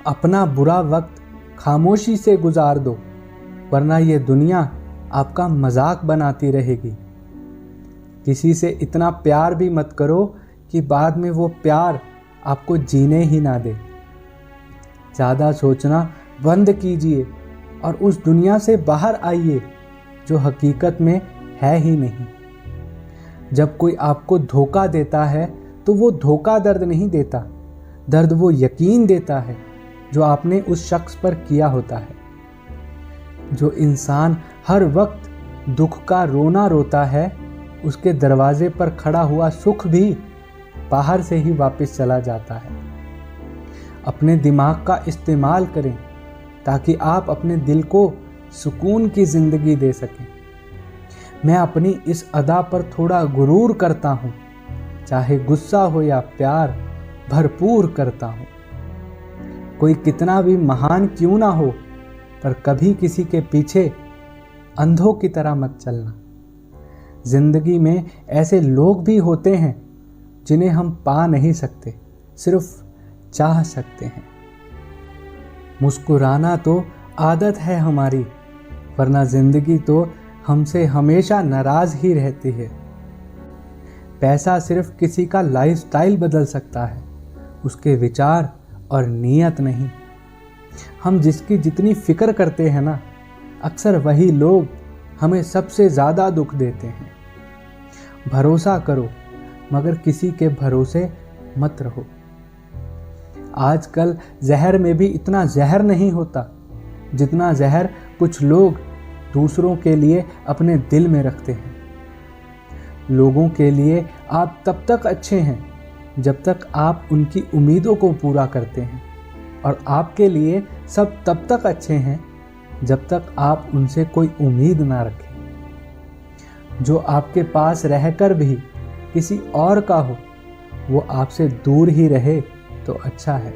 अपना बुरा वक्त खामोशी से गुजार दो, वरना ये दुनिया आपका मजाक बनाती रहेगी। किसी से इतना प्यार भी मत करो कि बाद में वो प्यार आपको जीने ही ना दे। ज़्यादा सोचना बंद कीजिए और उस दुनिया से बाहर आइए जो हकीकत में है ही नहीं। जब कोई आपको धोखा देता है तो वो धोखा दर्द नहीं देता, दर्द वो यकीन देता है जो आपने उस शख्स पर किया होता है। जो इंसान हर वक्त दुख का रोना रोता है, उसके दरवाजे पर खड़ा हुआ सुख भी बाहर से ही वापस चला जाता है। अपने दिमाग का इस्तेमाल करें ताकि आप अपने दिल को सुकून की ज़िंदगी दे सकें। मैं अपनी इस अदा पर थोड़ा गुरूर करता हूँ, चाहे गुस्सा हो या प्यार भरपूर करता हूँ। कोई कितना भी महान क्यों ना हो, पर कभी किसी के पीछे अंधों की तरह मत चलना। जिंदगी में ऐसे लोग भी होते हैं जिन्हें हम पा नहीं सकते, सिर्फ चाह सकते हैं। मुस्कुराना तो आदत है हमारी, वरना जिंदगी तो हमसे हमेशा नाराज ही रहती है। पैसा सिर्फ किसी का लाइफस्टाइल बदल सकता है, उसके विचार और नीयत नहीं। हम जिसकी जितनी फिक्र करते हैं ना, अक्सर वही लोग हमें सबसे ज़्यादा दुख देते हैं। भरोसा करो, मगर किसी के भरोसे मत रहो। आजकल जहर में भी इतना जहर नहीं होता जितना जहर कुछ लोग दूसरों के लिए अपने दिल में रखते हैं। लोगों के लिए आप तब तक अच्छे हैं जब तक आप उनकी उम्मीदों को पूरा करते हैं, और आपके लिए सब तब तक अच्छे हैं जब तक आप उनसे कोई उम्मीद ना रखें। जो आपके पास रहकर भी किसी और का हो, वो आपसे दूर ही रहे तो अच्छा है।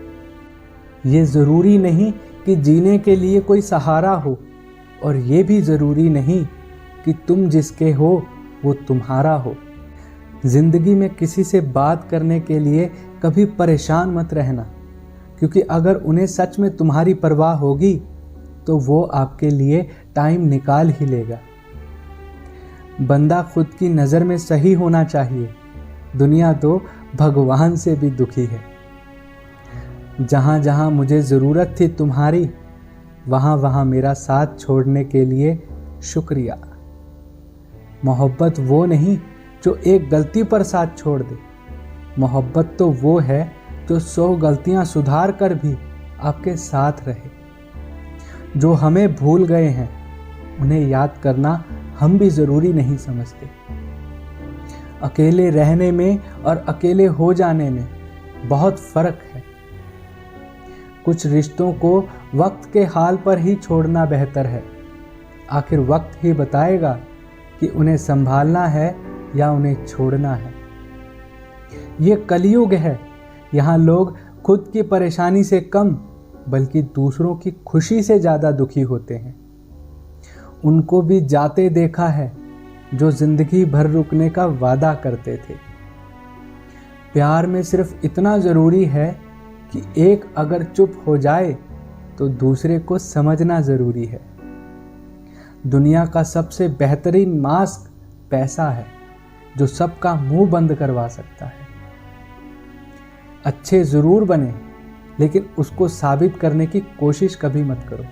ये ज़रूरी नहीं कि जीने के लिए कोई सहारा हो, और ये भी ज़रूरी नहीं कि तुम जिसके हो वो तुम्हारा हो। ज़िंदगी में किसी से बात करने के लिए कभी परेशान मत रहना, क्योंकि अगर उन्हें सच में तुम्हारी परवाह होगी तो वो आपके लिए टाइम निकाल ही लेगा। बंदा खुद की नज़र में सही होना चाहिए, दुनिया तो भगवान से भी दुखी है। जहाँ जहाँ मुझे ज़रूरत थी तुम्हारी, वहाँ वहाँ मेरा साथ छोड़ने के लिए शुक्रिया। मोहब्बत वो नहीं जो एक गलती पर साथ छोड़ दे, मोहब्बत तो वो है जो 100 गलतियाँ सुधार कर भी आपके साथ रहे। जो हमें भूल गए हैं उन्हें याद करना हम भी ज़रूरी नहीं समझते। अकेले रहने में और अकेले हो जाने में बहुत फ़र्क है। कुछ रिश्तों को वक्त के हाल पर ही छोड़ना बेहतर है। आखिर वक्त ही बताएगा कि उन्हें संभालना है या उन्हें छोड़ना है। ये कलयुग है, यहाँ लोग खुद की परेशानी से कम बल्कि दूसरों की खुशी से ज़्यादा दुखी होते हैं। उनको भी जाते देखा है जो जिंदगी भर रुकने का वादा करते थे। प्यार में सिर्फ इतना ज़रूरी है कि एक अगर चुप हो जाए तो दूसरे को समझना ज़रूरी है। दुनिया का सबसे बेहतरीन मास्क पैसा है, जो सबका मुंह बंद करवा सकता है। अच्छे ज़रूर बने, लेकिन उसको साबित करने की कोशिश कभी मत करो।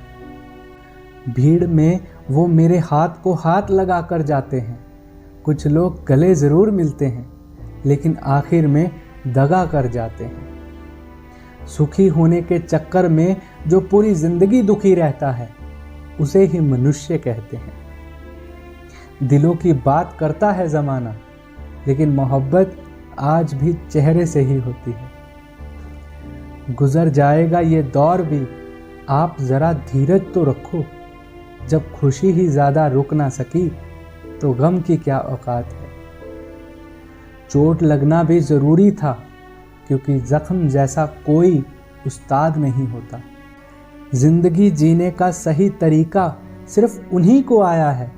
भीड़ में वो मेरे हाथ को हाथ लगा कर जाते हैं। कुछ लोग गले ज़रूर मिलते हैं, लेकिन आखिर में दगा कर जाते हैं। सुखी होने के चक्कर में जो पूरी ज़िंदगी दुखी रहता है, उसे ही मनुष्य कहते हैं। दिलों की बात करता है ज़माना, लेकिन मोहब्बत आज भी चेहरे से ही होती है। गुजर जाएगा ये दौर भी, आप ज़रा धीरज तो रखो। जब खुशी ही ज़्यादा रुक ना सकी तो गम की क्या औकात है। चोट लगना भी ज़रूरी था, क्योंकि ज़ख्म जैसा कोई उस्ताद नहीं होता। ज़िंदगी जीने का सही तरीका सिर्फ उन्हीं को आया है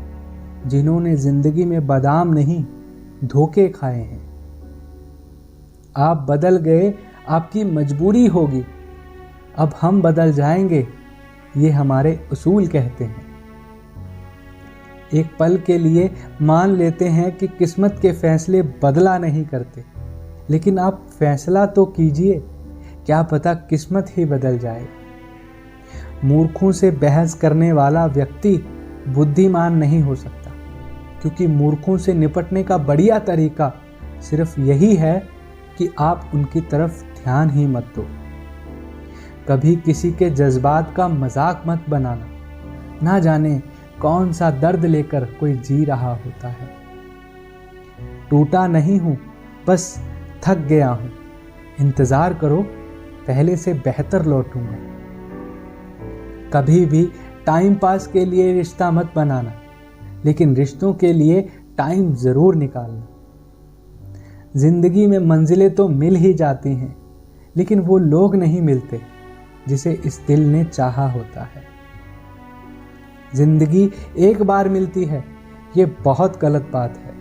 जिन्होंने ज़िंदगी में बादाम नहीं धोखे खाए हैं। आप बदल गए, आपकी मजबूरी होगी, अब हम बदल जाएंगे, ये हमारे उसूल कहते हैं। एक पल के लिए मान लेते हैं कि किस्मत के फैसले बदला नहीं करते, लेकिन आप फैसला तो कीजिए, क्या पता किस्मत ही बदल जाए। मूर्खों से बहस करने वाला व्यक्ति बुद्धिमान नहीं हो सकता, क्योंकि मूर्खों से निपटने का बढ़िया तरीका सिर्फ यही है कि आप उनकी तरफ ध्यान ही मत दो। कभी किसी के जज्बात का मजाक मत बनाना, ना जाने कौन सा दर्द लेकर कोई जी रहा होता है। टूटा नहीं हूं, बस थक गया हूं, इंतजार करो, पहले से बेहतर लौटूंगा। कभी भी टाइम पास के लिए रिश्ता मत बनाना, लेकिन रिश्तों के लिए टाइम जरूर निकालना। जिंदगी में मंजिलें तो मिल ही जाती हैं, लेकिन वो लोग नहीं मिलते जिसे इस दिल ने चाहा होता है। जिंदगी एक बार मिलती है, ये बहुत गलत बात है।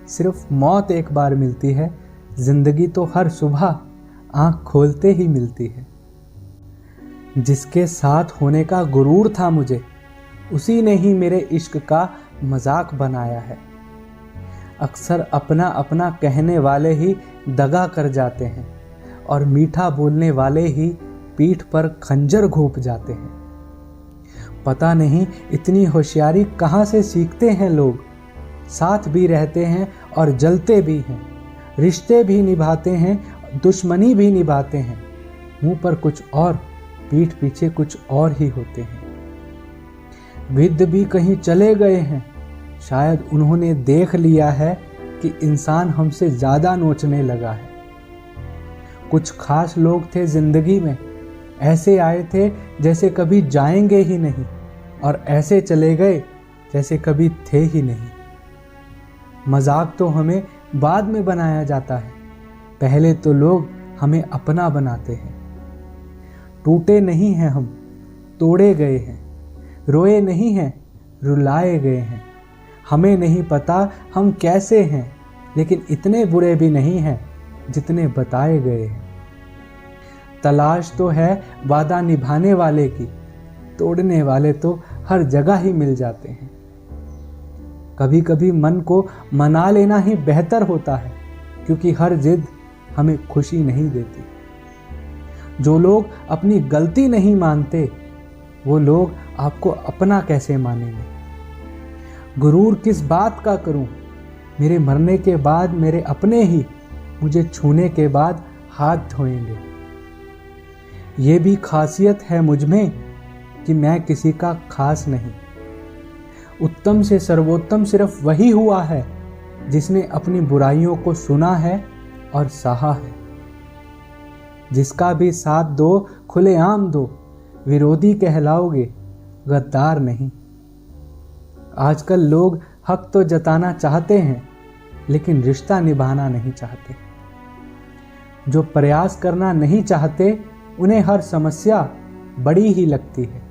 सिर्फ मौत एक बार मिलती है, जिंदगी तो हर सुबह आंख खोलते ही मिलती है। जिसके साथ होने का गुरूर था मुझे, उसी ने ही मेरे इश्क का मजाक बनाया है। अक्सर अपना अपना कहने वाले ही दगा कर जाते हैं, और मीठा बोलने वाले ही पीठ पर खंजर घोंप जाते हैं। पता नहीं इतनी होशियारी कहाँ से सीखते हैं लोग। साथ भी रहते हैं और जलते भी हैं, रिश्ते भी निभाते हैं, दुश्मनी भी निभाते हैं। मुंह पर कुछ और, पीठ पीछे कुछ और ही होते हैं। गिद्ध भी कहीं चले गए हैं, शायद उन्होंने देख लिया है कि इंसान हमसे ज़्यादा नोचने लगा है। कुछ खास लोग थे जिंदगी में, ऐसे आए थे जैसे कभी जाएंगे ही नहीं, और ऐसे चले गए जैसे कभी थे ही नहीं। मजाक तो हमें बाद में बनाया जाता है, पहले तो लोग हमें अपना बनाते हैं। टूटे नहीं हैं हम, तोड़े गए हैं। रोए नहीं हैं, रुलाए गए हैं। हमें नहीं पता हम कैसे हैं, लेकिन इतने बुरे भी नहीं हैं जितने बताए गए हैं। तलाश तो है वादा निभाने वाले की, तोड़ने वाले तो हर जगह ही मिल जाते हैं। कभी कभी मन को मना लेना ही बेहतर होता है, क्योंकि हर जिद हमें खुशी नहीं देती। जो लोग अपनी गलती नहीं मानते, वो लोग आपको अपना कैसे मानेंगे। गुरूर किस बात का करूं, मेरे मरने के बाद मेरे अपने ही मुझे छूने के बाद हाथ धोएंगे। ये भी खासियत है मुझ में कि मैं किसी का खास नहीं। उत्तम से सर्वोत्तम सिर्फ वही हुआ है जिसने अपनी बुराइयों को सुना है और सहा है। जिसका भी साथ दो, खुलेआम दो, विरोधी कहलाओगे, गद्दार नहीं। आजकल लोग हक तो जताना चाहते हैं, लेकिन रिश्ता निभाना नहीं चाहते। जो प्रयास करना नहीं चाहते, उन्हें हर समस्या बड़ी ही लगती है।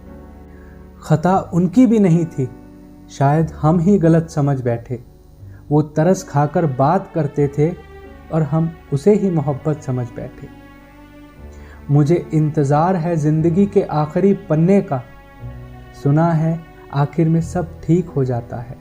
खता उनकी भी नहीं थी, शायद हम ही गलत समझ बैठे। वो तरस खाकर बात करते थे और हम उसे ही मोहब्बत समझ बैठे। मुझे इंतज़ार है ज़िंदगी के आखिरी पन्ने का, सुना है आखिर में सब ठीक हो जाता है।